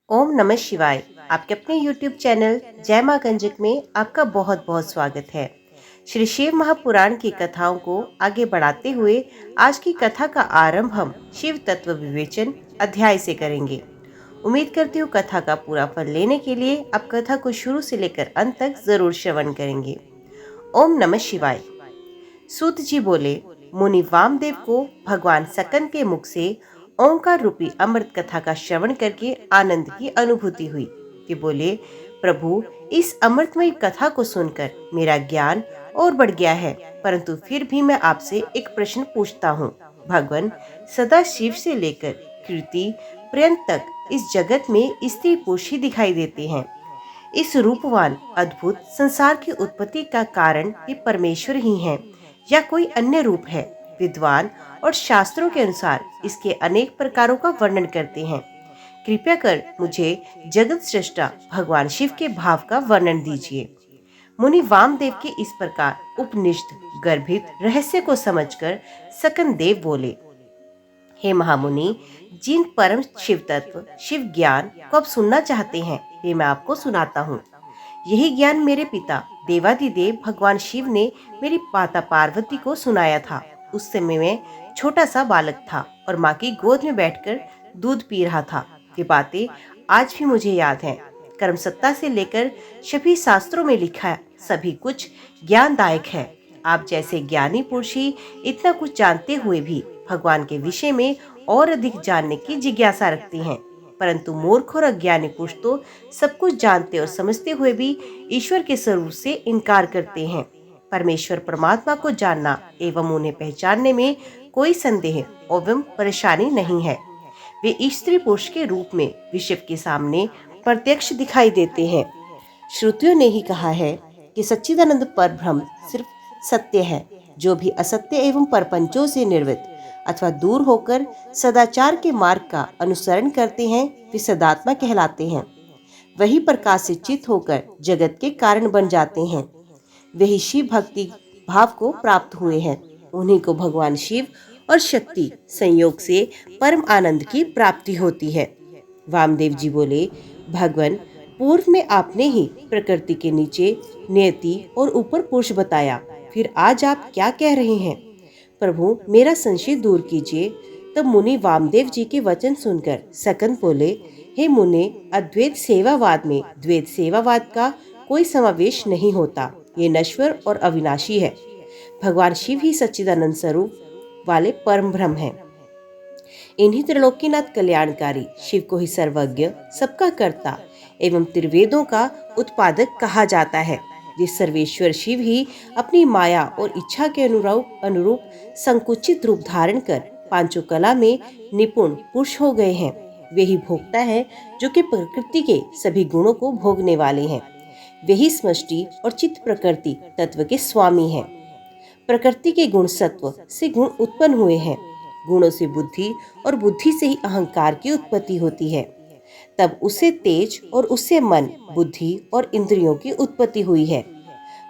ओम नमः शिवाय। आपके अपने YouTube चैनल जय मां गंजक में आपका बहुत बहुत स्वागत है। श्री शिव महापुराण की कथाओं को आगे बढ़ाते हुए आज की कथा का आरंभ हम शिव तत्व विवेचन अध्याय से करेंगे। उम्मीद करती हूँ कथा का पूरा फल लेने के लिए आप कथा को शुरू से लेकर अंत तक जरूर श्रवण करेंगे। ओम नमः शिवाय। सूत जी बोले, मुनि वामदेव को भगवान सकन के मुख से ओंकार रूपी अमृत कथा का श्रवण करके आनंद की अनुभूति हुई। वे बोले, प्रभु, इस अमृतमय कथा को सुनकर मेरा ज्ञान और बढ़ गया है, परंतु फिर भी मैं आपसे एक प्रश्न पूछता हूँ। भगवान सदा शिव से लेकर कीर्ति पर्यंत तक इस जगत में स्त्री पुरुष ही दिखाई देते हैं। इस रूपवान अद्भुत संसार की उत्पत्ति का कारण ये परमेश्वर ही हैं या कोई अन्य रूप है? विद्वान और शास्त्रों के अनुसार इसके अनेक प्रकारों का वर्णन करते हैं। कृपया कर मुझे जगत सृष्टा भगवान शिव के भाव का वर्णन दीजिए। मुनि वामदेव के इस प्रकार उपनिषद गर्भित रहस्य को समझकर सकन देव बोले, हे महामुनि, जिन परम शिव तत्व शिव ज्ञान को आप सुनना चाहते हैं वे मैं आपको सुनाता हूँ। यही ज्ञान मेरे पिता देवादिदेव भगवान शिव ने मेरी माता पार्वती को सुनाया था। उस समय मैं छोटा सा बालक था और माँ की गोद में बैठकर दूध पी रहा था। ये बातें आज भी मुझे याद हैं। कर्म सत्ता से लेकर सभी शास्त्रों में लिखा सभी कुछ ज्ञानदायक है। आप जैसे ज्ञानी पुरुष ही इतना कुछ जानते हुए भी भगवान के विषय में और अधिक जानने की जिज्ञासा रखते हैं, परंतु मूर्ख और अज्ञानी पुरुष तो सब कुछ जानते और समझते हुए भी ईश्वर के स्वरूप से इनकार करते हैं। परमेश्वर परमात्मा को जानना एवं उन्हें पहचानने में कोई संदेह एवं परेशानी नहीं है। वे स्त्री पुरुष के रूप में विश्व के सामने प्रत्यक्ष दिखाई देते हैं। श्रुतियों ने ही कहा है कि सच्चिदानंद परब्रह्म सिर्फ सत्य है। जो भी असत्य एवं परपंचों से निर्वृत अथवा दूर होकर सदाचार के मार्ग का अनुसरण करते हैं वे सदात्मा कहलाते हैं। वही प्रकाश से चित होकर जगत के कारण बन जाते हैं। वही शिव भक्ति भाव को प्राप्त हुए हैं। उन्हीं को भगवान शिव और शक्ति संयोग से परम आनंद की प्राप्ति होती है। वामदेव जी बोले, भगवान, पूर्व में आपने ही प्रकृति के नीचे नियति और ऊपर पुरुष बताया, फिर आज आप क्या कह रहे हैं? प्रभु, मेरा संशय दूर कीजिए। तब मुनि वामदेव जी के वचन सुनकर सकन बोले, हे मुने, अद्वैत सेवावाद में द्वैत सेवावाद का कोई समावेश नहीं होता। ये नश्वर और अविनाशी है। भगवान शिव ही सच्चिदानंद स्वरूप वाले परम ब्रह्म हैं। इन्हीं त्रिलोकीनाथ कल्याणकारी शिव को ही सर्वज्ञ, सबका कर्ता एवं त्रिवेदों का उत्पादक कहा जाता है। जिस सर्वेश्वर शिव ही अपनी माया और इच्छा के अनुरूप संकुचित रूप धारण कर पांचों कला में निपुण पुरुष हो गए हैं, वे ही भोगता है जो कि प्रकृति के सभी गुणों को भोगने वाले हैं। वही समष्टि और चित्त प्रकृति तत्व के स्वामी हैं। प्रकृति के गुण सत्व से गुण उत्पन्न हुए हैं। गुणों से बुद्धि और बुद्धि से ही अहंकार की उत्पत्ति होती है। तब उससे तेज और उससे मन, बुद्धि और इंद्रियों की उत्पत्ति हुई है।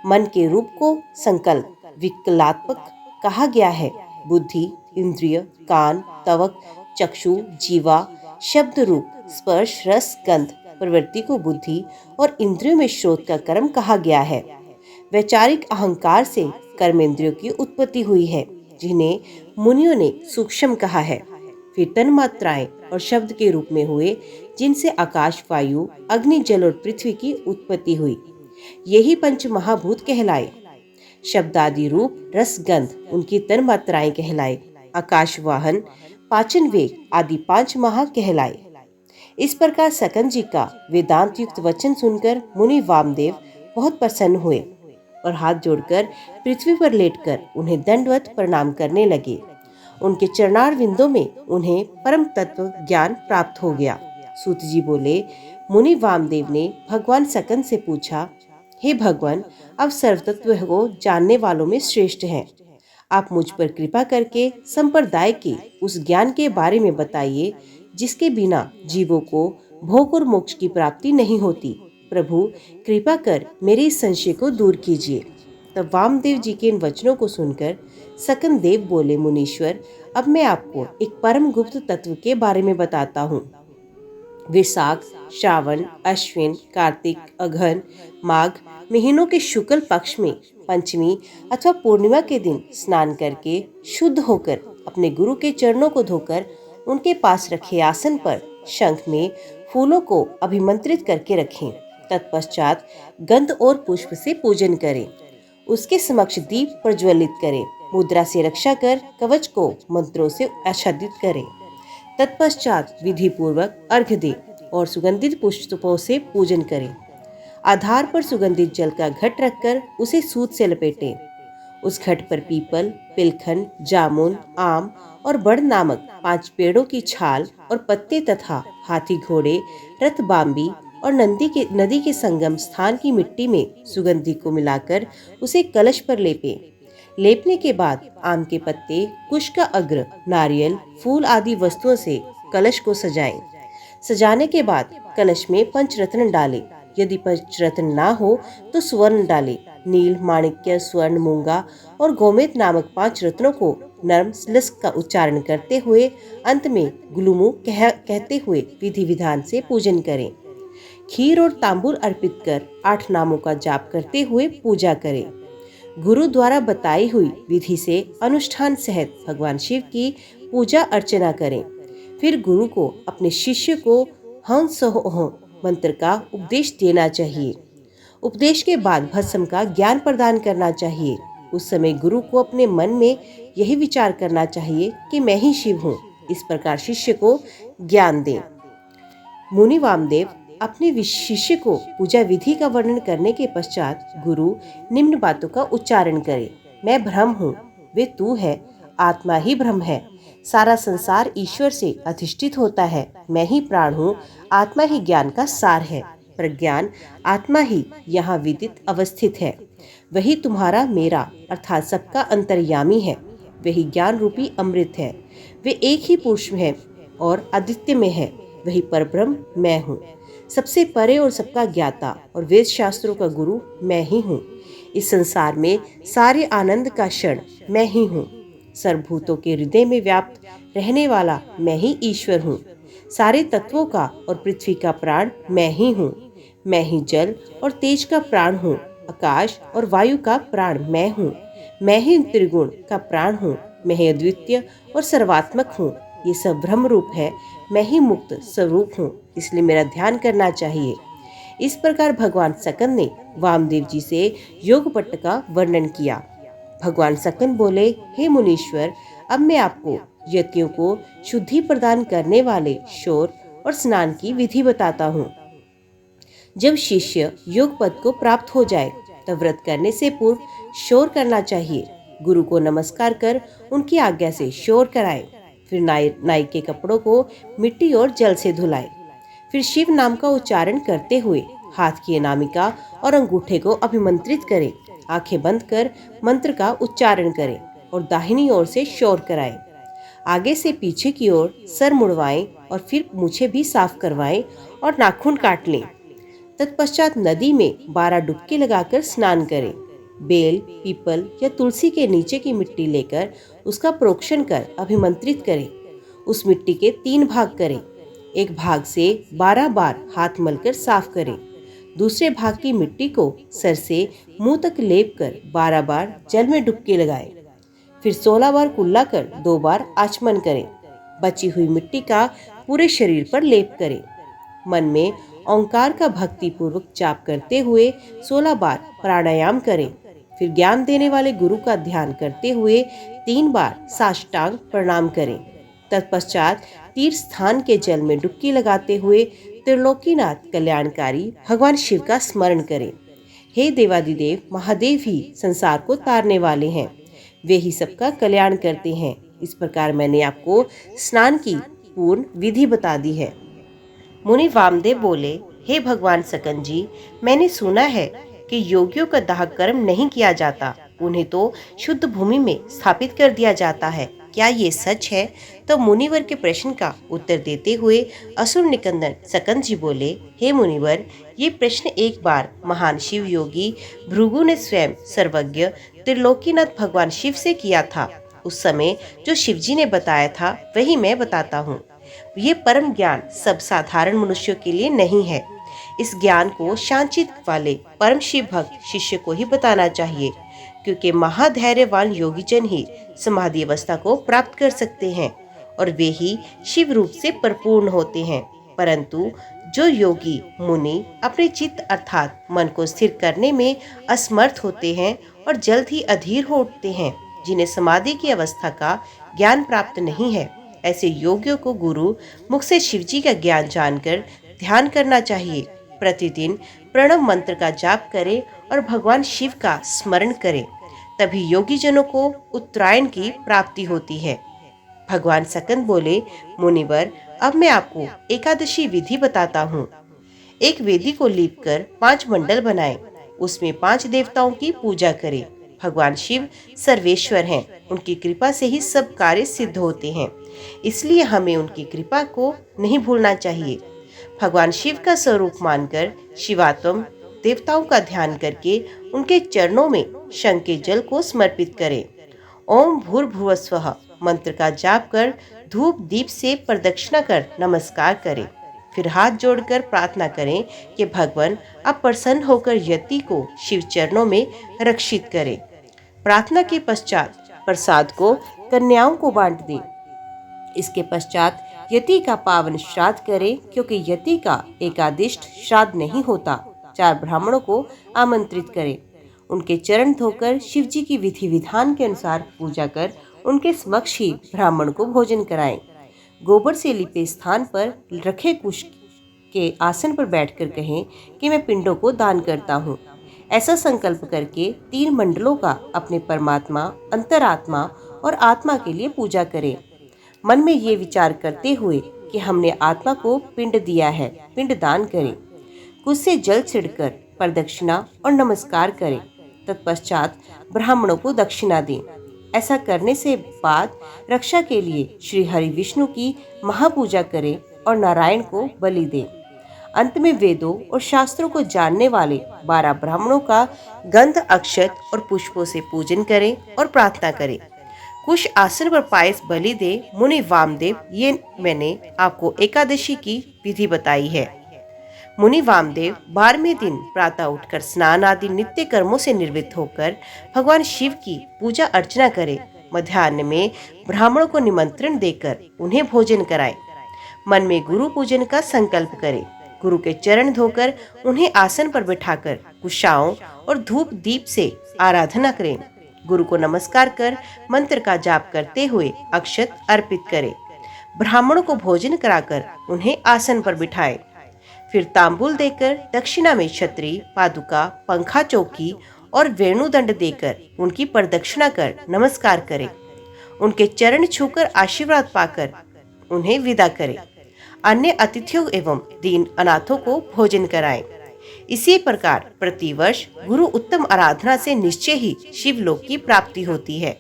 मन के रूप को संकल्प विकलात्मक कहा गया है। बुद्धि, इंद्रिय, कान, त्वक, चक्षु, जीवा, शब्द रूप, स्पर्श, रस, गंध प्रवृत्ति को बुद्धि और इंद्रियों में श्रोत का कर्म कहा गया है। वैचारिक अहंकार से कर्मेंद्रियों की उत्पत्ति हुई है, जिन्हें मुनियों ने सूक्ष्म कहा है। फिर तन्मात्राएं और शब्द के रूप में हुए, जिनसे आकाश, वायु, अग्नि, जल और पृथ्वी की उत्पत्ति हुई। यही पंच महाभूत कहलाए। शब्दादि रूप, रस, गंध उनकी तन्मात्राएं कहलाए। आकाश वाहन, पाचन वेग आदि पांच महा कहलाए। इस प्रकार सकन जी का वेदांत युक्त वचन सुनकर मुनि वामदेव बहुत प्रसन्न हुए और हाथ जोड़कर पृथ्वी पर लेटकर उन्हें दंडवत प्रणाम करने लगे। उनके चरणार विंदों में उन्हें परम तत्व ज्ञान प्राप्त हो गया। सूत जी बोले, मुनि वामदेव ने भगवान सकन से पूछा, हे भगवान, आप सर्वतत्व को जानने वालों में श्रेष्ठ हैं। आप मुझ पर कृपा करके संप्रदाय के उस ज्ञान के बारे में बताइए जिसके बिना जीवों को भोग और मोक्ष की प्राप्ति नहीं होती। प्रभु, कृपा कर मेरे इस संशय को दूर कीजिए। तब वामदेव जी के इन वचनों को सुनकर सकन देव बोले, मुनीश्वर, अब मैं आपको एक परम गुप्त तत्व के बारे में बताता हूँ। वैशाख, श्रावण, अश्विन, कार्तिक, अघन, माघ महीनों के शुक्ल पक्ष में पंचमी अथवा पूर्णिमा के दिन स्नान करके शुद्ध होकर अपने गुरु के चरणों को धोकर उनके पास रखे आसन पर शंख में फूलों को अभिमंत्रित करके रखें। तत्पश्चात गंध और पुष्प से पूजन करें। उसके समक्ष दीप प्रज्वलित करें। मुद्रा से रक्षा कर कवच को मंत्रों से आच्छादित करें। तत्पश्चात विधि पूर्वक अर्घ्य दें और सुगंधित पुष्पों से पूजन करें। आधार पर सुगंधित जल का घट रखकर उसे सूत से लपेटें। उस घट पर पीपल, पिलखन, जामुन, आम और बड़ नामक 5 पेड़ों की छाल और पत्ते तथा हाथी, घोड़े, रथ, बाम्बी और नदी के संगम स्थान की मिट्टी में सुगंधि को मिलाकर उसे कलश पर लेपें। लेपने के बाद आम के पत्ते, कुश का अग्र, नारियल, फूल आदि वस्तुओं से कलश को सजाएं। सजाने के बाद कलश में पंचरत्न डालें। यदि पंचरत्न ना हो तो स्वर्ण डालें। नील, माणिक्य, स्वर्ण, मूंगा और गोमेद नामक 5 रत्नों को नर्म लस्क का उच्चारण करते हुए अंत में गुलुमु कहते हुए विधि विधान से पूजन करें। खीर और तांबूल अर्पित कर 8 नामों का जाप करते हुए पूजा करें। गुरु द्वारा बताई हुई विधि से अनुष्ठान सहित भगवान शिव की पूजा अर्चना करें। फिर गुरु को अपने शिष्य को हंस मंत्र का उपदेश देना चाहिए। उपदेश के बाद भस्म का ज्ञान प्रदान करना चाहिए। उस समय गुरु को अपने मन में यही विचार करना चाहिए कि मैं ही शिव हूँ। इस प्रकार शिष्य को ज्ञान दें। मुनि वामदेव अपने शिष्य को पूजा विधि का वर्णन करने के पश्चात गुरु निम्न बातों का उच्चारण करे। मैं ब्रह्म हूँ, वे तू है, आत्मा ही ब्रह्म है, सारा संसार ईश्वर से अधिष्ठित होता है, मैं ही प्राण हूँ, आत्मा ही ज्ञान का सार है, प्रज्ञान आत्मा ही यहाँ विदित अवस्थित है, वही तुम्हारा मेरा अर्थात सबका अंतर्यामी है, वही ज्ञान रूपी अमृत है, वे एक ही पुरुष है और आदित्य में है, वही परब्रह्म मैं हूँ, सबसे परे और सबका ज्ञाता और वेद शास्त्रों का गुरु मैं ही हूँ। इस संसार में सारे आनंद का क्षण मैं ही हूँ। सर्वभूतों के हृदय में व्याप्त रहने वाला मैं ही ईश्वर हूँ। सारे तत्वों का और पृथ्वी का प्राण मैं ही हूँ। मैं ही जल और तेज का प्राण हूँ। आकाश और वायु का प्राण मैं हूँ। मैं ही त्रिगुण का प्राण हूँ। मैं ही अद्वितीय और सर्वात्मक हूँ। ये सब ब्रह्म रूप है। मैं ही मुक्त स्वरूप हूँ, इसलिए मेरा ध्यान करना चाहिए। इस प्रकार भगवान सकन ने वामदेव जी से योगपट्ट का वर्णन किया। भगवान सकन बोले, हे मुनीश्वर, अब मैं आपको यतियों को शुद्धि प्रदान करने वाले शौर और स्नान की विधि बताता हूँ। जब शिष्य योग पद को प्राप्त हो जाए तब व्रत करने से पूर्व शौर करना चाहिए। गुरु को नमस्कार कर उनकी आज्ञा से शौर कराए। फिर नाई के कपड़ों को मिट्टी और जल से धुलाए। फिर शिव नाम का उच्चारण करते हुए हाथ की अनामिका और अंगूठे को अभिमंत्रित करें। आंखें बंद कर मंत्र का उच्चारण करें और दाहिनी ओर से शौर कराएं। आगे से पीछे की ओर सर मुड़वाएं और फिर मूछें भी साफ करवाएं और नाखून काट लें। तत्पश्चात नदी में 12 डुबकी लगाकर स्नान करें। बेल, पीपल या तुलसी के नीचे की मिट्टी लेकर उसका प्रोक्षण कर अभिमंत्रित करें। उस मिट्टी के 3 भाग करें। एक भाग से 12 बार हाथ मलकर साफ करें। दूसरे भाग की मिट्टी को सर से मुंह तक लेप कर 12 बार जल में डुबकी लगाएं। फिर 16 बार कुल्ला कर 2 बार आचमन करें। बची हुई मिट्टी का पूरे शरीर पर लेप करें। मन में ओंकार का भक्ति पूर्वक जाप करते हुए 16 बार प्राणायाम करें। फिर ज्ञान देने वाले गुरु का ध्यान करते हुए 3 बार साष्टांग प्रणाम करें। तत्पश्चात तीर्थ स्थान के जल में डुबकी लगाते हुए त्रिलोकीनाथ कल्याणकारी भगवान शिव का स्मरण करें। हे देवादिदेव महादेव ही संसार को तारने वाले हैं, वे ही सबका कल्याण करते हैं। इस प्रकार मैंने आपको स्नान की पूर्ण विधि बता दी है। मुनि वामदेव बोले, हे भगवान सकन जी, मैंने सुना है कि योगियों का दाह कर्म नहीं किया जाता, उन्हें तो शुद्ध भूमि में स्थापित कर दिया जाता है, क्या ये सच है? तो मुनिवर के प्रश्न का उत्तर देते हुए असुर निकंदन सकन जी बोले, हे मुनिवर, ये प्रश्न एक बार महान शिव योगी भृगु ने स्वयं सर्वज्ञ त्रिलोकीनाथ भगवान शिव से किया था। उस समय जो शिव जी ने बताया था वही मैं बताता हूँ। ये परम ज्ञान सब साधारण मनुष्यों के लिए नहीं है। इस ज्ञान को शांचित वाले परम शिव भक्त शिष्य को ही बताना चाहिए, क्योंकि महाधैर्यवान योगीजन ही समाधि अवस्था को प्राप्त कर सकते हैं और वे ही शिव रूप से परिपूर्ण होते हैं। परंतु जो योगी मुनि अपने चित्त अर्थात मन को स्थिर करने में असमर्थ होते हैं और जल्द ही अधीर हो उठते हैं, जिन्हें समाधि की अवस्था का ज्ञान प्राप्त नहीं है, ऐसे योगियों को गुरु मुख से शिवजी का ज्ञान जानकर ध्यान करना चाहिए। प्रतिदिन प्रणव मंत्र का जाप करें और भगवान शिव का स्मरण करें, तभी योगी जनों को उत्तरायण की प्राप्ति होती है। भगवान सकंद बोले, मुनिवर, अब मैं आपको एकादशी विधि बताता हूँ। एक वेदी को लीपकर 5 मंडल बनाएं, उसमें 5 देवताओं की पूजा करें। भगवान शिव सर्वेश्वर हैं, उनकी कृपा से ही सब कार्य सिद्ध होते हैं, इसलिए हमें उनकी कृपा को नहीं भूलना चाहिए। भगवान शिव का स्वरूप मानकर शिवात्म देवताओं का ध्यान करके उनके चरणों में शंख के जल को समर्पित करें। ओम भूर्भुवस्वः मंत्र का जाप कर धूप दीप से प्रदक्षिणा कर नमस्कार करें। फिर हाथ जोड़कर प्रार्थना करें कि भगवान आप प्रसन्न होकर यति को शिव चरणों में रक्षित करें। प्रार्थना के पश्चात प्रसाद को कन्याओं को बांट दें। इसके पश्चात यति का पावन श्राद्ध करें, क्योंकि यति का एकादिष्ट श्राद्ध नहीं होता। 4 ब्राह्मणों को आमंत्रित करें, उनके चरण धोकर शिवजी की विधि विधान के अनुसार पूजा कर उनके समक्ष ही ब्राह्मण को भोजन कराएं। गोबर से लिपे स्थान पर रखे कुश के आसन पर बैठकर कहें कि मैं पिंडों को दान करता हूँ। ऐसा संकल्प करके 3 मंडलों का अपने परमात्मा, अंतरात्मा और आत्मा के लिए पूजा करें। मन में ये विचार करते हुए कि हमने आत्मा को पिंड दिया है, पिंड दान करें। कुछ से जल छिड़कर प्रदक्षिणा और नमस्कार करें। तत्पश्चात ब्राह्मणों को दक्षिणा दें। ऐसा करने से बाद रक्षा के लिए श्री हरि विष्णु की महापूजा करें और नारायण को बलि दें। अंत में वेदों और शास्त्रों को जानने वाले 12 ब्राह्मणों का गंध, अक्षत और पुष्पों से पूजन करें और प्रार्थना करें। कुश आसन पर पायस बलि दे। मुनि वामदेव, ये मैंने आपको एकादशी की विधि बताई है। मुनि वामदेव 12वें दिन प्रातः उठकर स्नान आदि नित्य कर्मों से निवृत्त होकर भगवान शिव की पूजा अर्चना करें। मध्याह्न में ब्राह्मणों को निमंत्रण देकर उन्हें भोजन कराएं। मन में गुरु पूजन का संकल्प करें। गुरु के चरण धोकर उन्हें आसन पर बिठाकर कुशाओं और धूप दीप से आराधना करें। गुरु को नमस्कार कर मंत्र का जाप करते हुए अक्षत अर्पित करें। ब्राह्मणों को भोजन कराकर उन्हें आसन पर बिठाएं। फिर तांबूल देकर दक्षिणा में छतरी, पादुका, पंखा, चौकी और वेणुदंड देकर उनकी प्रदक्षिणा कर नमस्कार करें। उनके चरण छूकर आशीर्वाद पाकर उन्हें विदा करें। अन्य अतिथियों एवं दीन अनाथों को भोजन कराएं। इसी प्रकार प्रतिवर्ष गुरु उत्तम आराधना से निश्चय ही शिवलोक की प्राप्ति होती है।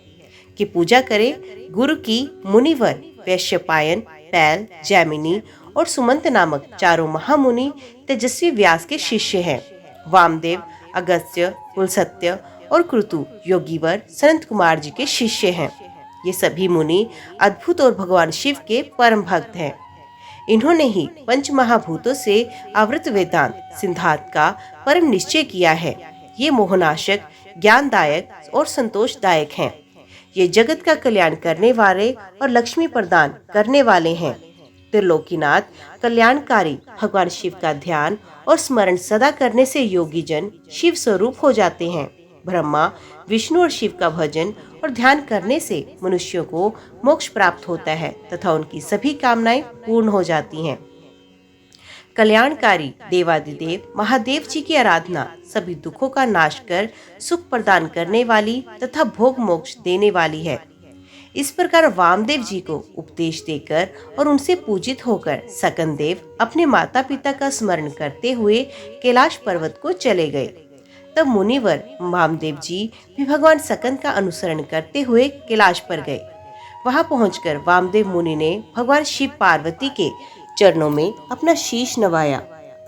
कि पूजा करें। गुरु की मुनिवर वैश्यपायन, पैल, जैमिनी और सुमंत नामक 4 महामुनि तेजस्वी व्यास के शिष्य हैं। वामदेव, अगस्त्य, कुलसत्य और कृतु योगीवर सनत कुमार जी के शिष्य हैं। ये सभी मुनि अद्भुत और भगवान शिव के परम भक्त हैं। इन्होंने ही 5 महाभूतों से आवृत वेदांत सिद्धांत का परम निश्चय किया है। ये मोहनाशक, ज्ञानदायक और संतोषदायक हैं। ये जगत का कल्याण करने वाले और लक्ष्मी प्रदान करने वाले हैं। त्रिलोकीनाथ, कल्याणकारी भगवान शिव का ध्यान और स्मरण सदा करने से योगी जन शिव स्वरूप हो जाते हैं। ब्रह्मा, विष्णु और शिव का भजन और ध्यान करने से मनुष्यों को मोक्ष प्राप्त होता है तथा उनकी सभी कामनाएं पूर्ण हो जाती हैं। कल्याणकारी देवादिदेव महादेव जी की आराधना सभी दुखों का नाश कर सुख प्रदान करने वाली तथा भोग मोक्ष देने वाली है। इस प्रकार वामदेव जी को उपदेश देकर और उनसे पूजित होकर सकंदेव अपने माता पिता का स्मरण करते हुए कैलाश पर्वत को चले गए। तब मुनिवर वामदेव जी भी भगवान सकंद का अनुसरण करते हुए कैलाश पर गए। वहां पहुंचकर वामदेव मुनि ने भगवान शिव पार्वती के चरणों में अपना शीश नवाया।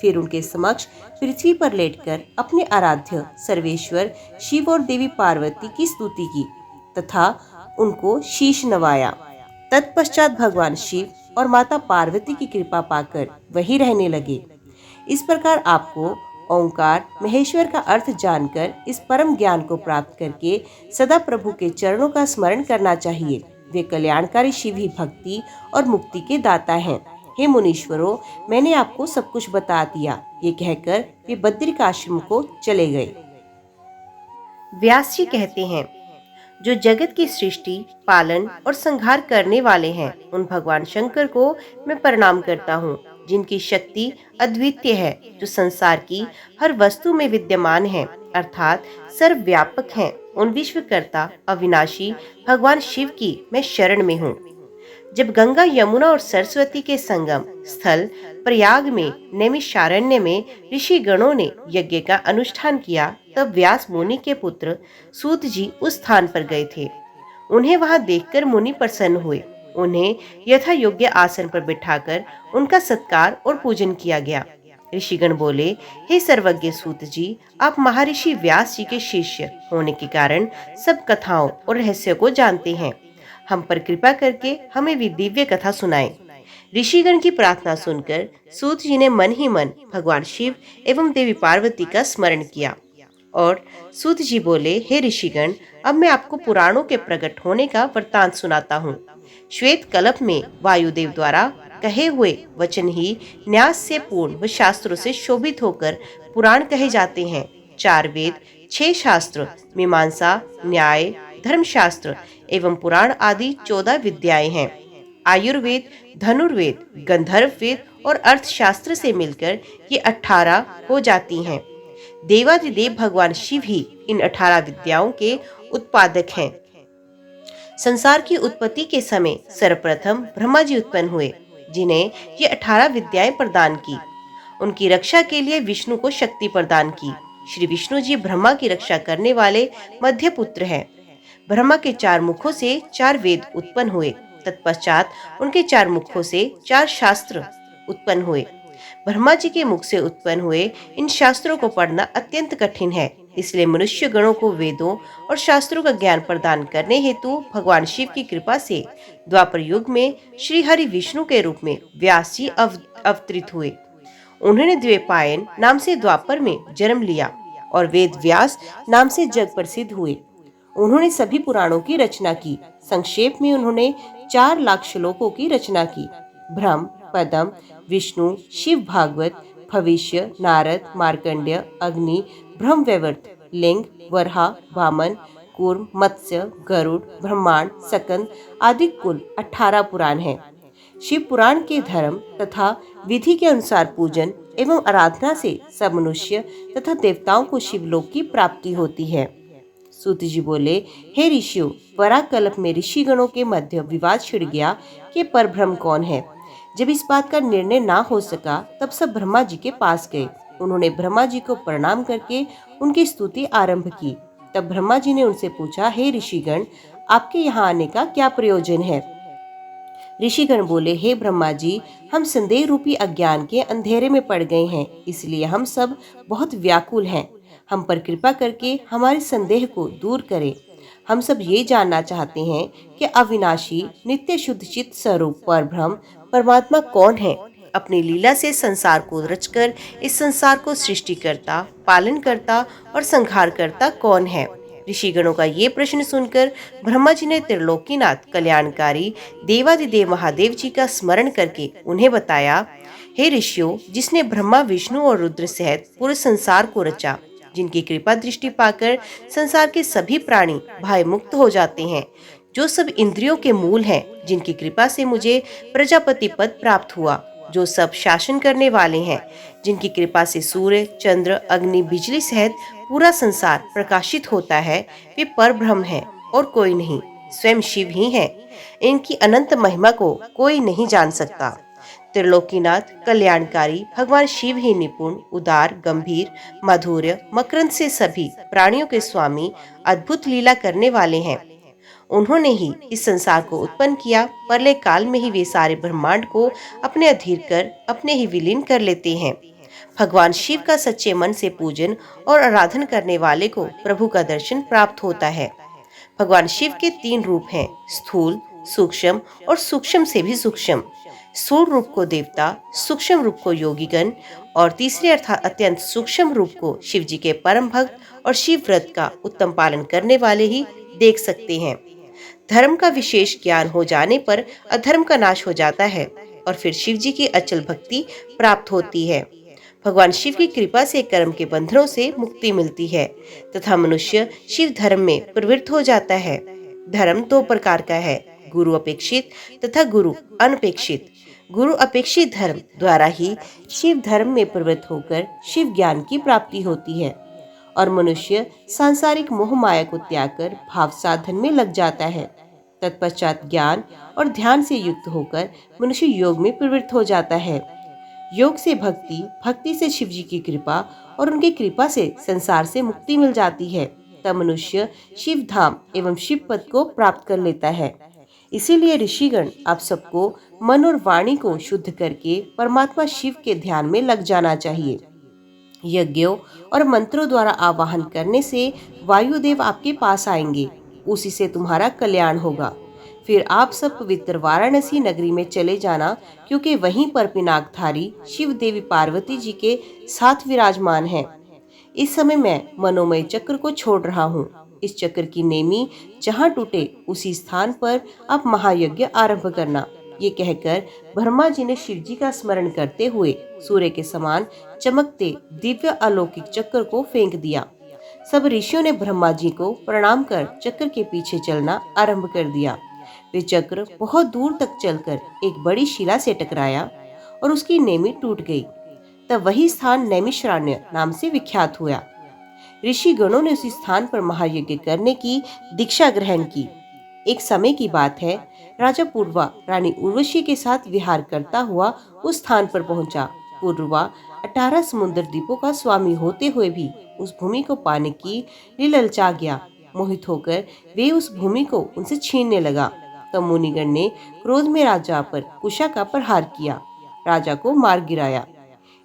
फिर उनके समक्ष पृथ्वी पर लेटकर अपने आराध्य सर्वेश्वर शिव और देवी पार्वती की स्तुति की तथा उनको शीश नवाया। तत्पश्चात भगवान शिव और माता पार्वती की कृपा पाकर वहीं रहने लगे। इस प्रकार आपको ओंकार महेश्वर का अर्थ जानकर इस परम ज्ञान को प्राप्त करके सदा प्रभु के चरणों का स्मरण करना चाहिए। वे कल्याणकारी शिव ही भक्ति और मुक्ति के दाता हैं। हे मुनीश्वरों, मैंने आपको सब कुछ बता दिया। ये कहकर वे बद्रिक आश्रम को चले गए। व्यास जी कहते हैं, जो जगत की सृष्टि, पालन और संहार करने वाले हैं, उन भगवान शंकर को मैं प्रणाम करता हूँ, जिनकी शक्ति अद्वितीय है, जो संसार की हर वस्तु में विद्यमान है, अर्थात सर्वव्यापक हैं। उन विश्वकर्ता अविनाशी भगवान शिव की मैं शरण में हूँ। जब गंगा, यमुना और सरस्वती के संगम स्थल प्रयाग में नैमिषारण्य में ऋषि गणों ने यज्ञ का अनुष्ठान किया, तब व्यास मुनि के पुत्र सूत जी उस स्थान पर गए थे। उन्हें वहां देखकर मुनि प्रसन्न हुए। उन्हें यथा योग्य आसन पर बिठाकर उनका सत्कार और पूजन किया गया। ऋषिगण बोले, हे सर्वज्ञ सूत जी, आप महर्षि व्यास जी के शिष्य होने के कारण सब कथाओं और रहस्यों को जानते हैं। हम पर कृपा करके हमें भी दिव्य कथा सुनाएं। ऋषिगण की प्रार्थना सुनकर सूत जी ने मन ही मन भगवान शिव एवं देवी पार्वती का स्मरण किया और सूत जी बोले, हे ऋषिगण, अब मैं आपको पुराणों के प्रकट होने का वृत्तांत सुनाता हूँ। श्वेत कल्प में वायुदेव द्वारा कहे हुए वचन ही न्यास से पूर्ण व शास्त्रों से शोभित होकर पुराण कहे जाते हैं। 4 वेद, 6 शास्त्र, मीमांसा, न्याय, धर्मशास्त्र एवं पुराण आदि 14 विद्याएं हैं। आयुर्वेद, धनुर्वेद, गंधर्व वेद और अर्थशास्त्र से मिलकर ये 18 हो जाती हैं। देवादिदेव भगवान शिव ही इन 18 विद्याओं के उत्पादक हैं। संसार की उत्पत्ति के समय सर्वप्रथम ब्रह्मा जी उत्पन्न हुए, जिन्हें ये 18 विद्याएं प्रदान की। उनकी रक्षा के लिए विष्णु को शक्ति प्रदान की। श्री विष्णु जी ब्रह्मा की रक्षा करने वाले मध्य पुत्र हैं। ब्रह्मा के 4 मुखों से 4 वेद उत्पन्न हुए। तत्पश्चात उनके 4 मुखों से 4 शास्त्र उत्पन्न हुए। ब्रह्मा जी के मुख से उत्पन्न हुए इन शास्त्रों को पढ़ना अत्यंत कठिन है, इसलिए मनुष्य गणों को वेदों और शास्त्रों का ज्ञान प्रदान करने हेतु भगवान शिव की कृपा से द्वापर युग में श्री हरि विष्णु के रूप में व्यास जी अवतरित हुए। उन्होंने द्वैपायन नाम से द्वापर में जन्म लिया और वेद व्यास नाम से जग प्रसिद्ध हुए। उन्होंने सभी पुराणों की रचना की। संक्षेप में उन्होंने 4 लाख श्लोकों की रचना की। ब्रह्म, पदम, विष्णु, शिव भागवत, भविष्य, नारद, मार्कंडेय, अग्नि, ब्रह्मवैवर्त, लिंग, वराह, वामन, कूर्म, मत्स्य, गरुड़, ब्रह्मांड, सकंद आदि कुल 18 पुराण हैं। शिव पुराण के धर्म तथा विधि के अनुसार पूजन एवं आराधना से सब मनुष्य तथा देवताओं को शिवलोक की प्राप्ति होती है। सूत जी बोले, हे ऋषियों, पराकल्प में ऋषिगणों के मध्य विवाद छिड़ गया कि परब्रह्म कौन है। जब इस बात का निर्णय ना हो सका, तब सब ब्रह्मा जी के पास गए। उन्होंने ब्रह्मा जी को प्रणाम करके उनकी स्तुति आरंभ की। तब ब्रह्मा जी ने उनसे पूछा, हे ऋषिगण, आपके यहाँ आने का क्या प्रयोजन है। ऋषिगण बोले, हे ब्रह्मा जी, हम संदेह रूपी अज्ञान के अंधेरे में पड़ गए हैं, इसलिए हम सब बहुत व्याकुल हैं। हम पर कृपा करके हमारे संदेह को दूर करें। हम सब ये जानना चाहते हैं कि अविनाशी नित्य शुद्ध चित्त स्वरूप परब्रह्म परमात्मा कौन है। अपनी लीला से संसार को रचकर इस संसार को सृष्टि करता, पालन करता और संहार करता कौन है। ऋषिगणों का ये प्रश्न सुनकर ब्रह्मा जी ने त्रिलोकीनाथ कल्याणकारी देवादिदेव महादेव जी का स्मरण करके उन्हें बताया, हे ऋषियों, जिसने ब्रह्मा, विष्णु और रुद्र सहित पूरे संसार को रचा, जिनकी कृपा दृष्टि पाकर संसार के सभी प्राणी भय मुक्त हो जाते हैं, जो सब इंद्रियों के मूल हैं, जिनकी कृपा से मुझे प्रजापति पद प्राप्त हुआ, जो सब शासन करने वाले हैं, जिनकी कृपा से सूर्य, चंद्र, अग्नि, बिजली सहित पूरा संसार प्रकाशित होता है, वे परब्रह्म हैं और कोई नहीं, स्वयं शिव ही हैं। इनकी अनंत महिमा को कोई नहीं जान सकता। त्रिलोकीनाथ कल्याणकारी भगवान शिव ही निपुण, उदार, गंभीर, माधुर्य, मकरंद से सभी प्राणियों के स्वामी, अद्भुत लीला करने वाले हैं। उन्होंने ही इस संसार को उत्पन्न किया। प्रलय काल में ही वे सारे ब्रह्मांड को अपने अधीन कर अपने ही विलीन कर लेते हैं। भगवान शिव का सच्चे मन से पूजन और आराधन करने वाले को प्रभु का दर्शन प्राप्त होता है। भगवान शिव के 3 रूप हैं, स्थूल, सूक्ष्म और सूक्ष्म से भी सूक्ष्म। स्थूल रूप को देवता, सूक्ष्म रूप को योगीगण और तीसरे अर्थात अत्यंत सूक्ष्म रूप को शिव जी के परम भक्त और शिव व्रत का उत्तम पालन करने वाले ही देख सकते हैं। धर्म का विशेष ज्ञान हो जाने पर अधर्म का नाश हो जाता है और फिर शिव जी की अचल भक्ति प्राप्त होती है। भगवान शिव की कृपा से कर्म के बंधनों से मुक्ति मिलती है तथा मनुष्य शिव धर्म में प्रवृत्त हो जाता है। धर्म दो प्रकार का है, गुरु अपेक्षित तथा गुरु अनपेक्षित। गुरु अपेक्षित धर्म द्वारा ही शिव धर्म में प्रवृत्त होकर शिव ज्ञान की प्राप्ति होती है और मनुष्य सांसारिक मोह माया को त्याग कर भाव साधन में लग जाता है। तत्पश्चात ज्ञान और ध्यान से युक्त होकर मनुष्य योग में प्रवृत्त हो जाता है। योग से भक्ति, भक्ति से शिव जी की कृपा और उनकी कृपा से संसार से मुक्ति मिल जाती है। तब मनुष्य शिव धाम एवं शिव पद को प्राप्त कर लेता है। इसीलिए ऋषिगण आप सबको मन और वाणी को शुद्ध करके परमात्मा शिव के ध्यान में लग जाना चाहिए। यज्ञों और मंत्रों द्वारा आवाहन करने से वायुदेव आपके पास आएंगे, उसी से तुम्हारा कल्याण होगा। फिर आप सब पवित्र वाराणसी नगरी में चले जाना, क्योंकि वहीं पर पिनाकधारी शिव देवी पार्वती जी के साथ विराजमान हैं। इस समय मैं मनोमय चक्र को छोड़ रहा हूँ। इस चक्र की नेमी जहाँ टूटे उसी स्थान पर आप महायज्ञ आरंभ करना। ये कहकर ब्रह्मा जी ने शिव जी का स्मरण करते हुए सूर्य के समान चमकते दिव्य अलौकिक चक्र को फेंक दिया। सब ऋषियों ने ब्रह्मा जी को प्रणाम कर चक्र के पीछे चलना आरंभ कर दिया। वे चक्र बहुत दूर तक चलकर एक बड़ी शिला से टकराया और उसकी नेमी टूट गई। तब वही स्थान नैमिषारण्य नाम से विख्यात हुआ। ऋषि गणों ने उसी स्थान पर महायज्ञ करने की दीक्षा ग्रहण की। एक समय की बात है, राजा पूर्वा रानी उर्वशी के साथ विहार करता हुआ उस स्थान पर पहुंचा। पूर्वा 18 समुद्र द्वीपों का स्वामी होते हुए भी उस भूमि को पाने की लिए ललचा गया। मोहित होकर वे उस भूमि को उनसे छीनने लगा। तब मुनिगण ने क्रोध में राजा पर कुशा का प्रहार किया, राजा को मार गिराया।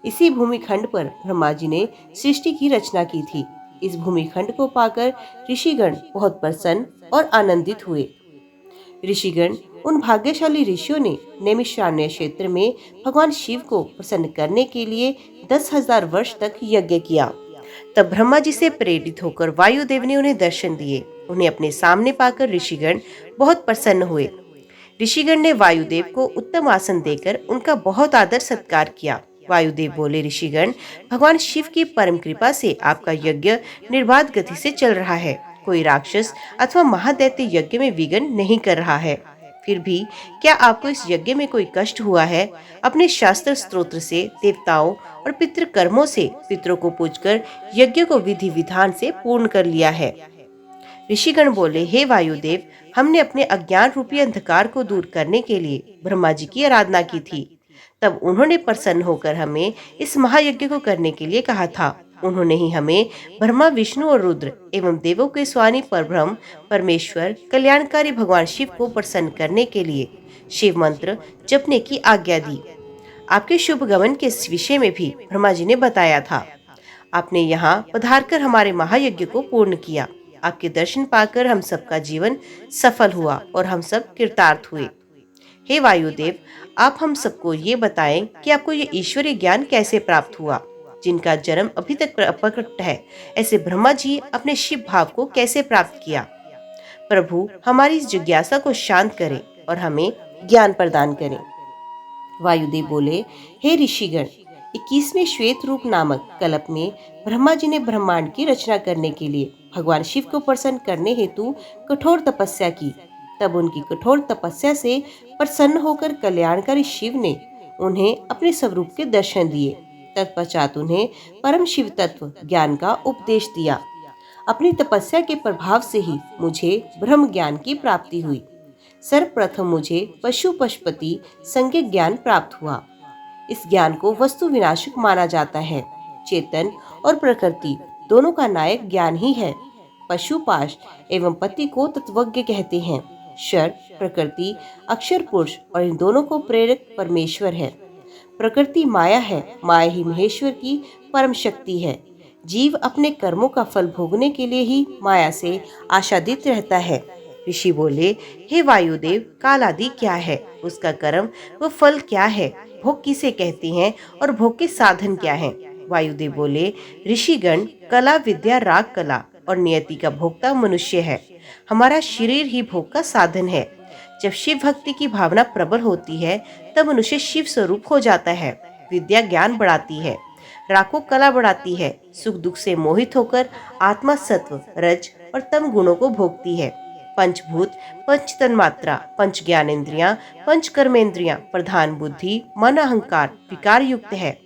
इसी भूमिखंड पर ब्रह्मा जी ने सृष्टि की रचना की थी। इस भूमिखंड को पाकर ऋषिगण बहुत प्रसन्न और आनंदित हुए। ऋषिगण उन भाग्यशाली ऋषियों ने नैमिषारण्य क्षेत्र में भगवान शिव को प्रसन्न करने के लिए 10,000 वर्ष तक यज्ञ किया। तब ब्रह्मा जी से प्रेरित होकर वायुदेव ने उन्हें दर्शन दिए। उन्हें अपने सामने पाकर ऋषिगण बहुत प्रसन्न हुए। ऋषिगण ने वायुदेव को उत्तम आसन देकर उनका बहुत आदर सत्कार किया। वायुदेव बोले, ऋषिगण, भगवान शिव की परम कृपा से आपका यज्ञ निर्बाध गति से चल रहा है। कोई राक्षस अथवा महादैत्य यज्ञ में विघ्न नहीं कर रहा है। फिर भी क्या आपको इस यज्ञ में कोई कष्ट हुआ है? अपने शास्त्र स्तोत्र से, देवताओं और पितृ कर्मों से पितरों को पूजकर यज्ञ को विधि विधान से पूर्ण कर लिया है। ऋषिगण बोले, हे वायुदेव, हमने अपने अज्ञान रूपी अंधकार को दूर करने के लिए ब्रह्मा जी की आराधना की थी। तब उन्होंने प्रसन्न होकर हमें इस महायज्ञ को करने के लिए कहा था। उन्होंने ही हमें ब्रह्मा, विष्णु और रुद्र एवं देवों के स्वामी परब्रह्म परमेश्वर कल्याणकारी भगवान शिव को प्रसन्न करने के लिए शिव मंत्र जपने की आज्ञा दी। आपके शुभ गमन के विषय में भी ब्रह्मा जी ने बताया था। आपने यहाँ पधारकर हमारे महायज्ञ को पूर्ण किया। आपके दर्शन पाकर हम सबका जीवन सफल हुआ और हम सब कृतार्थ हुए। हे वायुदेव, आप हम सबको ये बताएं कि आपको ये ईश्वरीय ज्ञान कैसे प्राप्त हुआ, जिनका जन्म अभी तक प्रकट है। ऐसे ब्रह्मा जी अपने शिव भाव को कैसे प्राप्त किया? प्रभु, हमारी इस जिज्ञासा को शांत करें और हमें ज्ञान प्रदान करें। वायुदेव बोले, हे ऋषिगण, 21वें श्वेत रूप नामक कल्प में ब्रह्मा जी ने ब्रह्मांड की रचना करने के लिए भगवान शिव को प्रसन्न करने हेतु कठोर तपस्या की। तब उनकी कठोर तपस्या से प्रसन्न होकर कल्याणकारी शिव ने उन्हें अपने स्वरूप के दर्शन दिए। तत्पश्चात उन्हें परम शिव तत्व ज्ञान का उपदेश दिया। अपनी तपस्या के प्रभाव से ही मुझे ब्रह्म ज्ञान की प्राप्ति हुई। सर्वप्रथम मुझे पशु पशुपति संज्ञक ज्ञान प्राप्त हुआ। इस ज्ञान को वस्तु विनाशक माना जाता है। चेतन और प्रकृति दोनों का नायक ज्ञान ही है। पशुपाश एवं पति को तत्वज्ञ कहते हैं। क्षर, प्रकृति, अक्षर पुरुष और इन दोनों को प्रेरक परमेश्वर है। प्रकृति माया है, माया ही महेश्वर की परम शक्ति है। जीव अपने कर्मों का फल भोगने के लिए ही माया से आच्छादित रहता है। ऋषि बोले, हे वायुदेव, काल आदि क्या है, उसका कर्म व फल क्या है, भोग किसे कहते हैं और भोग के साधन क्या हैं? वायुदेव बोले, ऋषिगण, कला विद्या राग कला और नियति का भोक्ता मनुष्य है। हमारा शरीर ही भोग का साधन है। जब शिव भक्ति की भावना प्रबल होती है तब मनुष्य शिव स्वरूप हो जाता है। विद्या ज्ञान बढ़ाती है, राग को कला बढ़ाती है, सुख दुख से मोहित होकर आत्मा सत्व रज और तम गुणों को भोगती है। पंचभूत, पंच तन्मात्रा, पंच ज्ञानेन्द्रियां, पंच कर्मेंद्रियां, प्रधान बुद्धि, मन अहंकार विकार युक्त है।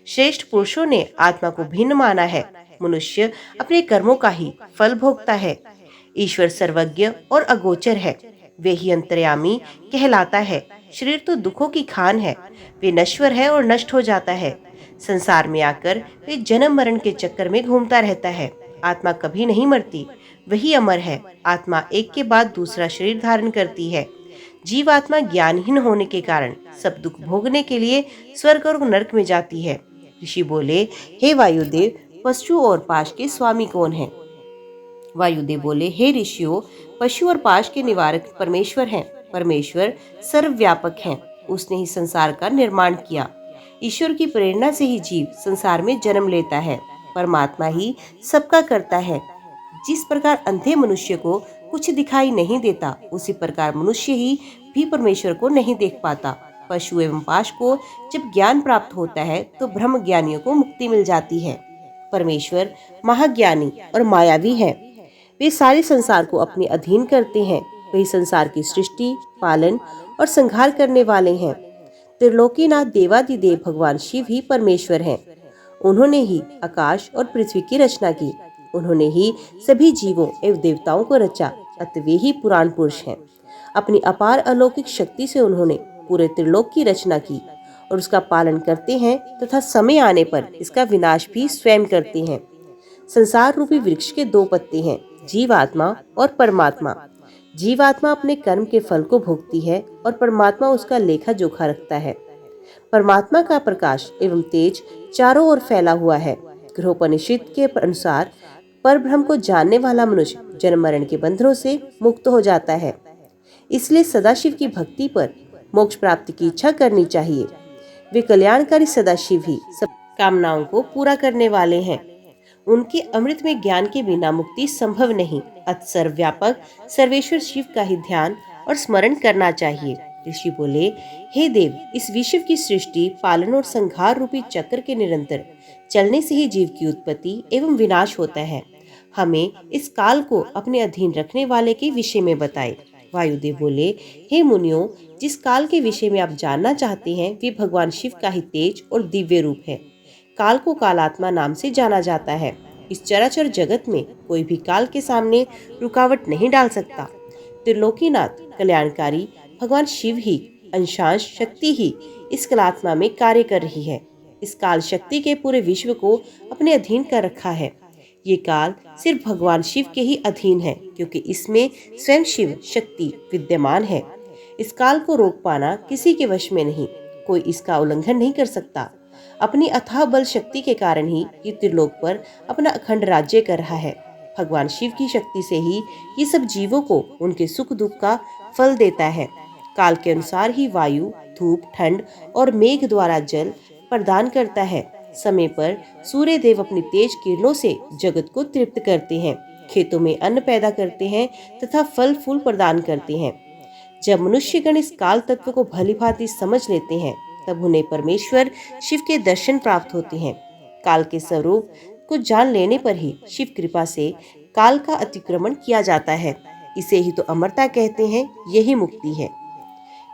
श्रेष्ठ पुरुषों ने आत्मा को भिन्न माना है। मनुष्य अपने कर्मों का ही फल भोगता है। ईश्वर सर्वज्ञ और अगोचर है, वे ही अंतर्यामी कहलाता है। शरीर तो दुखों की खान है, वे नश्वर है और नष्ट हो जाता है। संसार में आकर वे जन्म मरण के चक्कर में घूमता रहता है। आत्मा कभी नहीं मरती, वही अमर है। आत्मा एक के बाद दूसरा शरीर धारण करती है। जीवात्मा ज्ञानहीन होने के कारण सब दुख भोगने के लिए स्वर्ग और नरक में जाती है। ऋषि बोले, हे वायुदेव, पशु और पाश के स्वामी कौन है? वायुदेव बोले, हे ऋषियों, पशु और पाश के निवारक परमेश्वर हैं। परमेश्वर सर्वव्यापक हैं, उसने ही संसार का निर्माण किया। ईश्वर की प्रेरणा से ही जीव संसार में जन्म लेता है। परमात्मा ही सबका करता है। जिस प्रकार अंधे मनुष्य को कुछ दिखाई नहीं देता, उसी प्रकार मनुष्य ही भी परमेश्वर को नहीं देख पाता। पशु एवं पाश को जब ज्ञान प्राप्त होता है तो ब्रह्म ज्ञानियों को मुक्ति मिल जाती है। परमेश्वर महाज्ञानी और मायावी है, वे सारे संसार को अपने अधीन करते हैं। वही संसार की सृष्टि, पालन और संहार करने वाले हैं। त्रिलोकीनाथ देवादिदेव भगवान शिव ही परमेश्वर हैं। उन्होंने ही आकाश और पृथ्वी की रचना की। उन्होंने ही सभी जीवों एवं देवताओं को रचा, अतः वे ही पुराण पुरुष हैं। अपनी अपार अलौकिक शक्ति से उन्होंने पूरे त्रिलोक की रचना की और उसका पालन करते हैं तथा समय आने पर इसका विनाश भी स्वयं करते हैं। संसार रूपी वृक्ष के दो पत्ते हैं, जीवात्मा और परमात्मा। जीवात्मा अपने कर्म के फल को भोगती है और परमात्मा उसका लेखा जोखा रखता है। परमात्मा का प्रकाश एवं तेज चारों ओर फैला हुआ है। गृहोपनिषद के अनुसार परब्रह्म को जानने वाला मनुष्य जन्म मरण के बंधनों से मुक्त हो जाता है। इसलिए सदाशिव की भक्ति पर मोक्ष प्राप्ति की इच्छा करनी चाहिए। वे कल्याणकारी सदाशिव ही सब कामनाओं को पूरा करने वाले हैं। उनके अमृत में ज्ञान के बिना मुक्ति संभव नहीं। अतः सर्वव्यापक सर्वेश्वर शिव का ही ध्यान और स्मरण करना चाहिए। ऋषि बोले, हे देव, इस विश्व की सृष्टि, पालन और संहार रूपी चक्र के निरंतर चलने से ही जीव की उत्पत्ति एवं विनाश होता है। हमें इस काल को अपने अधीन रखने वाले के विषय में बताएं। वायुदेव बोले, हे मुनियों, जिस काल के विषय में आप जानना चाहते हैं वे भगवान शिव का ही तेज और दिव्य रूप है। काल को कालात्मा नाम से जाना जाता है। इस चराचर जगत में कोई भी काल के सामने रुकावट नहीं डाल सकता। त्रिलोकीनाथ कल्याणकारी भगवान शिव ही अंशांश शक्ति ही इस कालात्मा में कार्य कर रही है। इस काल शक्ति के पूरे विश्व को अपने अधीन कर रखा है। ये काल सिर्फ भगवान शिव के ही अधीन है, क्योंकि इसमें स्वयं शिव शक्ति विद्यमान है। इस काल को रोक पाना किसी के वश में नहीं, कोई इसका उल्लंघन नहीं कर सकता। अपनी अथाह बल शक्ति के कारण ही ये त्रिलोक पर अपना अखंड राज्य कर रहा है। भगवान शिव की शक्ति से ही ये सब जीवों को उनके सुख दुख का फल देता है। काल के अनुसार ही वायु, धूप, ठंड और मेघ द्वारा जल प्रदान करता है। समय पर सूर्य देव अपनी तेज किरणों से जगत को तृप्त करते हैं, खेतों में अन्न पैदा करते हैं तथा फल फूल प्रदान करते हैं। जब मनुष्यगण इस काल तत्व को भली भांति समझ लेते हैं तब उन्हें परमेश्वर शिव के दर्शन प्राप्त होते हैं। काल के स्वरूप को जान लेने पर ही शिव कृपा से काल का अतिक्रमण किया जाता है। इसे ही तो अमरता कहते हैं, यही मुक्ति है।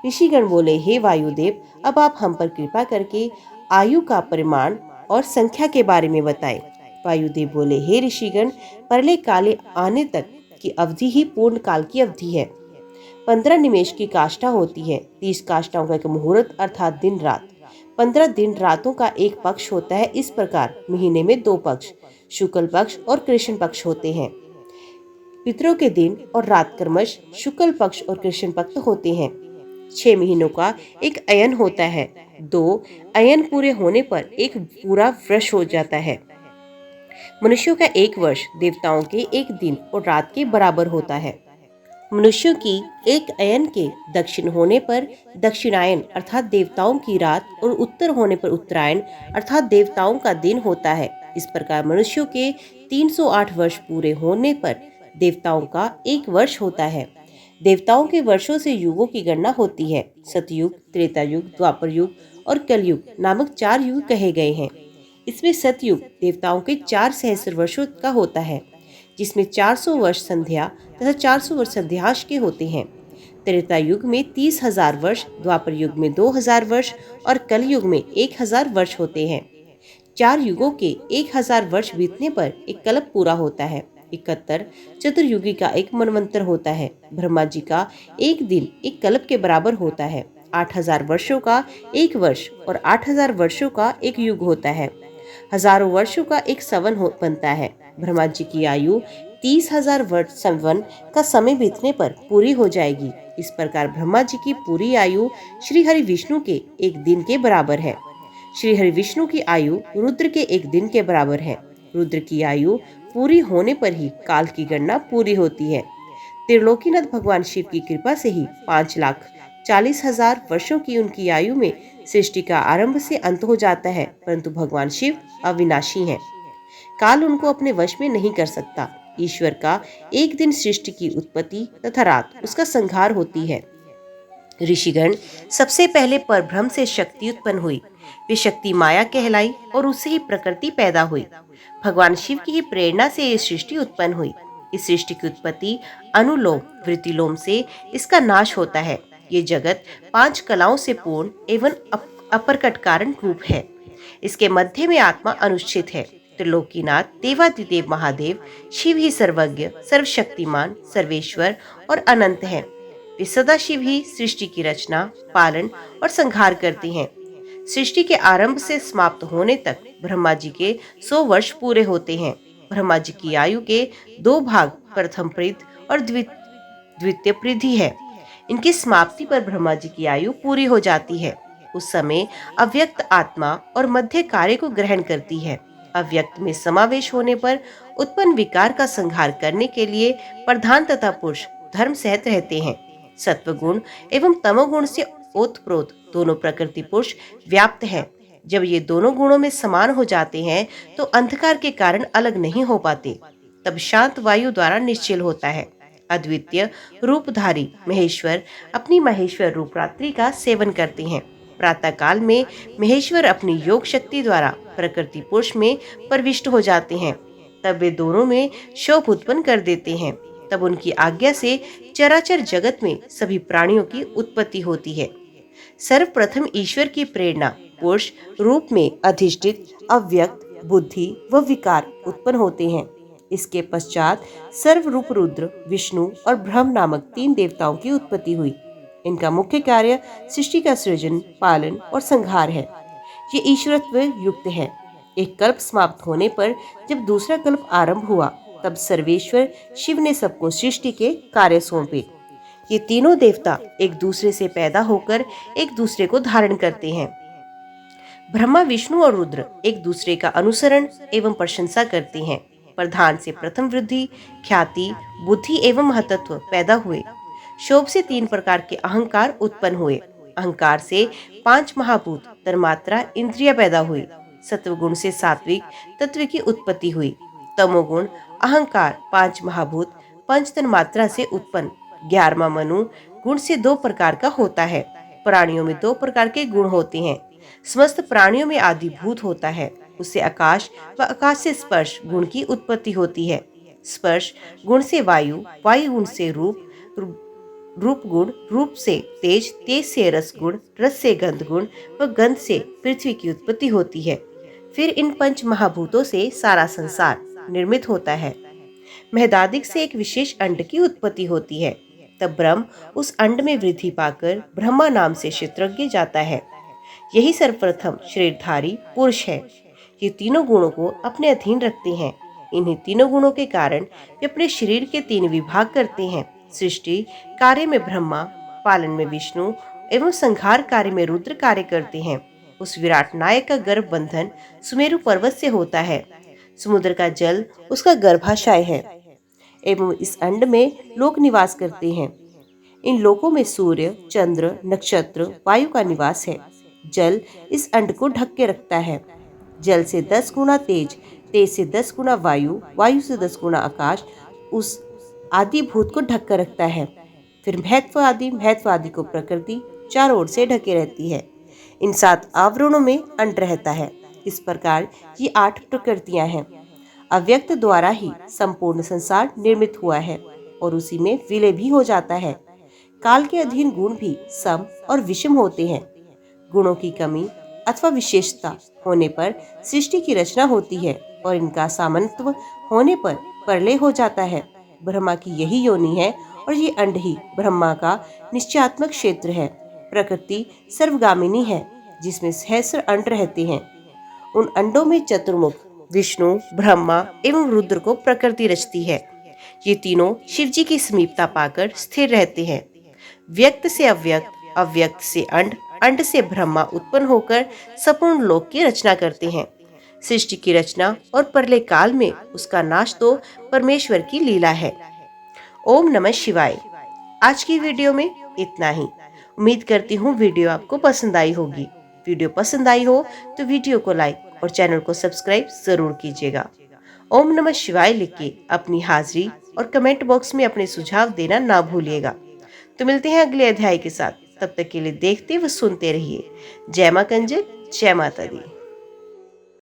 ऋषिगण बोले, हे वायुदेव, अब आप हम पर कृपा करके आयु का परिमाण और संख्या के बारे में बताएं। वायुदेव बोले, हे ऋषिगण, प्रलय काले आने तक की अवधि ही पूर्ण काल की अवधि है। 15 निमेष की काष्ठा होती है। 30 काष्ठाओं का एक मुहूर्त अर्थात दिन रात। 15 दिन रातों का एक पक्ष होता है। इस प्रकार महीने में 2 पक्ष, शुक्ल पक्ष और कृष्ण पक्ष होते हैं। पितरों के दिन और रात क्रमश शुक्ल पक्ष और कृष्ण पक्ष होते हैं। 6 महीनों का एक अयन होता है। 2 अयन पूरे होने पर एक पूरा वर्ष हो जाता है। मनुष्यों का 1 वर्ष देवताओं के 1 दिन और रात के बराबर होता है। मनुष्यों की एक अयन के दक्षिण होने पर दक्षिणायन अर्थात देवताओं की रात और उत्तर होने पर उत्तरायण अर्थात देवताओं का दिन होता है। इस प्रकार मनुष्यों के 308 वर्ष पूरे होने पर देवताओं का एक वर्ष होता है। देवताओं के वर्षों से युगों की गणना होती है। सतयुग, त्रेता युग, द्वापर युग और कलयुग नामक 4 युग कहे गए हैं। इसमें सतयुग देवताओं के 4 सहस्र वर्षों का होता है, जिसमें 400 वर्ष संध्या तथा 400 वर्ष संध्याश के होते हैं। त्रेता युग में 30,000 वर्ष, द्वापर युग में 2,000 वर्ष और कलयुग में 1,000 वर्ष होते हैं। 4 युगों के 1,000 वर्ष बीतने पर एक कल्प पूरा होता है। 71 चतुर्युगी का एक मनवंतर होता है। ब्रह्मा जी का एक दिन एक कल्प के बराबर होता है। 8,000 वर्षों का एक वर्ष और 8,000 वर्षों का एक युग होता है। हजारों वर्षों का एक संवन बनता है। ब्रह्मा जी की आयु 30,000 वर्ष संवन का समय बीतने पर पूरी हो जाएगी। इस प्रकार ब्रह्मा जी की पूरी आयु श्री हरि विष्णु के एक दिन के बराबर है। श्री हरि विष्णु की आयु रुद्र के एक दिन के बराबर है। रुद्र की आयु पूरी होने पर ही काल की गणना पूरी होती है। त्रिलोकीनाथ भगवान शिव की कृपा से ही 5,40,000 वर्षों की उनकी आयु में सृष्टि का आरंभ से अंत हो जाता है, परंतु भगवान शिव अविनाशी हैं। काल उनको अपने वश में नहीं कर सकता। ईश्वर का एक दिन सृष्टि की उत्पत्ति तथा रात उसका संहार होती है। ऋषिगण सबसे पहले परब्रह्म से शक्ति उत्पन्न हुई। वे शक्ति माया कहलाई और उससे ही प्रकृति पैदा हुई। भगवान शिव की ही प्रेरणा से ये सृष्टि उत्पन्न हुई। इस सृष्टि की उत्पत्ति अनुलोम वृत्तिलोम से इसका नाश होता है। ये जगत 5 कलाओं से पूर्ण एवं अप्रकट कारण रूप है। इसके मध्य में आत्मा अनुष्ठित है। त्रिलोकीनाथ देवादिदेव महादेव शिव ही सर्वज्ञ, सर्वशक्तिमान, सर्वेश्वर और अनंत है। वे सदाशिव ही सृष्टि की रचना, पालन और संहार करते हैं। सृष्टि के आरंभ से समाप्त होने तक ब्रह्मा जी के 100 वर्ष पूरे होते हैं। ब्रह्मा जी की आयु के 2 भाग प्रथम पृथ और द्वितीय पृथि है। इनकी समाप्ति पर ब्रह्मा जी की आयु पूरी हो जाती है। उस समय अव्यक्त आत्मा और मध्य कार्य को ग्रहण करती है। अव्यक्त में समावेश होने पर उत्पन्न विकार का संहार करने के लिए प्रधान तथा पुरुष धर्म सहित रहते हैं। सत्व गुण एवं तमोगुण से ओतप्रोत दोनों प्रकृति पुरुष व्याप्त है। जब ये दोनों गुणों में समान हो जाते हैं तो अंधकार के कारण अलग नहीं हो पाते। तब शांत वायु द्वारा निश्चल होता है। अद्वितीय रूपधारी महेश्वर अपनी महेश्वर रूप रात्रि का सेवन करते हैं। प्रातः काल में महेश्वर अपनी योग शक्ति द्वारा प्रकृति पुरुष में प्रविष्ट हो जाते हैं। तब वे दोनों में शोभ उत्पन्न कर देते हैं। तब उनकी आज्ञा से चराचर जगत में सभी प्राणियों की उत्पत्ति होती है। सर्वप्रथम ईश्वर की प्रेरणा पुरुष रूप में अधिष्ठित अव्यक्त बुद्धि व विकार उत्पन्न होते हैं। इसके पश्चात सर्वरूप रुद्र, विष्णु और ब्रह्म नामक 3 देवताओं की उत्पत्ति हुई। इनका मुख्य कार्य सृष्टि का सृजन, पालन और संहार है। ये ईश्वरत्व युक्त है। एक कल्प समाप्त होने पर जब दूसरा कल्प आरंभ हुआ तब सर्वेश्वर शिव ने सबको सृष्टि के कार्य सौंपे। ये तीनों देवता एक दूसरे से पैदा होकर एक दूसरे को धारण करते हैं। ब्रह्मा, विष्णु और रुद्र एक दूसरे का अनुसरण एवं प्रशंसा करते हैं। प्रधान से प्रथम वृद्धि, ख्याति, बुद्धि एवं महतत्व पैदा हुए। शोभ से 3 प्रकार के अहंकार उत्पन्न हुए। अहंकार से 5 महाभूत तन्मात्रा इंद्रिया पैदा हुई। सत्वगुण से सात्विक तत्व की उत्पत्ति हुई। तमोगुण अहंकार 5 महाभूत पंच तन्मात्रा से उत्पन्न। 11वां मनु गुण से 2 प्रकार का होता है। प्राणियों में 2 प्रकार के गुण होते हैं। समस्त प्राणियों में आदिभूत होता है। उससे आकाश व आकाश से स्पर्श गुण की उत्पत्ति होती है। स्पर्श गुण से वायु, वायु गुण से रूप, रूप गुण, रूप से तेज, तेज से रस गुण, रस से गंध गुण व गंध से पृथ्वी की उत्पत्ति होती है। फिर इन 5 महाभूतों से सारा संसार निर्मित होता है। महदादिक से एक विशेष अंड की उत्पत्ति होती है। तब ब्रह्म उस अंड में वृद्धि पाकर ब्रह्मा नाम से क्षेत्रज्ञ जाता है। यही सर्वप्रथम शरीरधारी पुरुष है। ये तीनों गुणों को अपने अधीन रखते हैं। इन्हीं तीनों गुणों के कारण वे अपने शरीर के 3 विभाग करते हैं। सृष्टि कार्य में ब्रह्मा, पालन में विष्णु एवं संहार कार्य में रुद्र कार्य करते हैं। उस विराट नायक का गर्भ बंधन सुमेरु पर्वत से होता है। समुद्र का जल उसका गर्भाशय है। एवं इस अंड में लोक निवास करते हैं। इन लोकों में सूर्य, चंद्र, नक्षत्र, वायु का निवास है। जल इस अंड को ढक के रखता है। जल से 10 गुना तेज, तेज से 10 गुना वायु, वायु से 10 गुना आकाश उस आदि भूत को ढक कर रखता है। फिर महत्व आदि को प्रकृति चारों ओर से ढके रहती है। इन 7 आवरणों में अंड रहता है। इस प्रकार ये 8 प्रकृतियां हैं। अव्यक्त द्वारा ही संपूर्ण संसार निर्मित हुआ है और उसी में विलय भी हो जाता है। काल के अधीन गुण भी सम और विषम होते हैं। गुणों की कमी अथवा विशेषता होने पर सृष्टि की रचना होती है और इनका सामंतव होने पर प्रलय हो जाता है। ब्रह्मा की यही योनि है और ये अंड ही ब्रह्मा का निश्चयात्मक क्षेत्र है। प्रकृति सर्वगामिनी है जिसमें सहस्र अंड रहते हैं। उन अंडों में चतुर्मुख विष्णु, ब्रह्मा एवं रुद्र को प्रकृति रचती है। ये तीनों शिव जी की समीपता पाकर स्थिर रहते हैं। व्यक्त से अव्यक्त, अव्यक्त से अंड, अंड से ब्रह्मा उत्पन्न होकर संपूर्ण लोक की रचना करते हैं। सृष्टि की रचना और प्रलय काल में उसका नाश तो परमेश्वर की लीला है। ओम नमः शिवाय। आज की वीडियो में इतना ही। उम्मीद करती हूँ वीडियो आपको पसंद आई होगी। वीडियो पसंद आई हो तो वीडियो को लाइक और चैनल को सब्सक्राइब जरूर कीजिएगा। ओम नमः शिवाय लिख के अपनी हाजिरी और कमेंट बॉक्स में अपने सुझाव देना ना भूलिएगा। तो मिलते हैं अगले अध्याय के साथ। तब तक के लिए देखते व सुनते रहिए। जय मां कंजक, जय माता दी।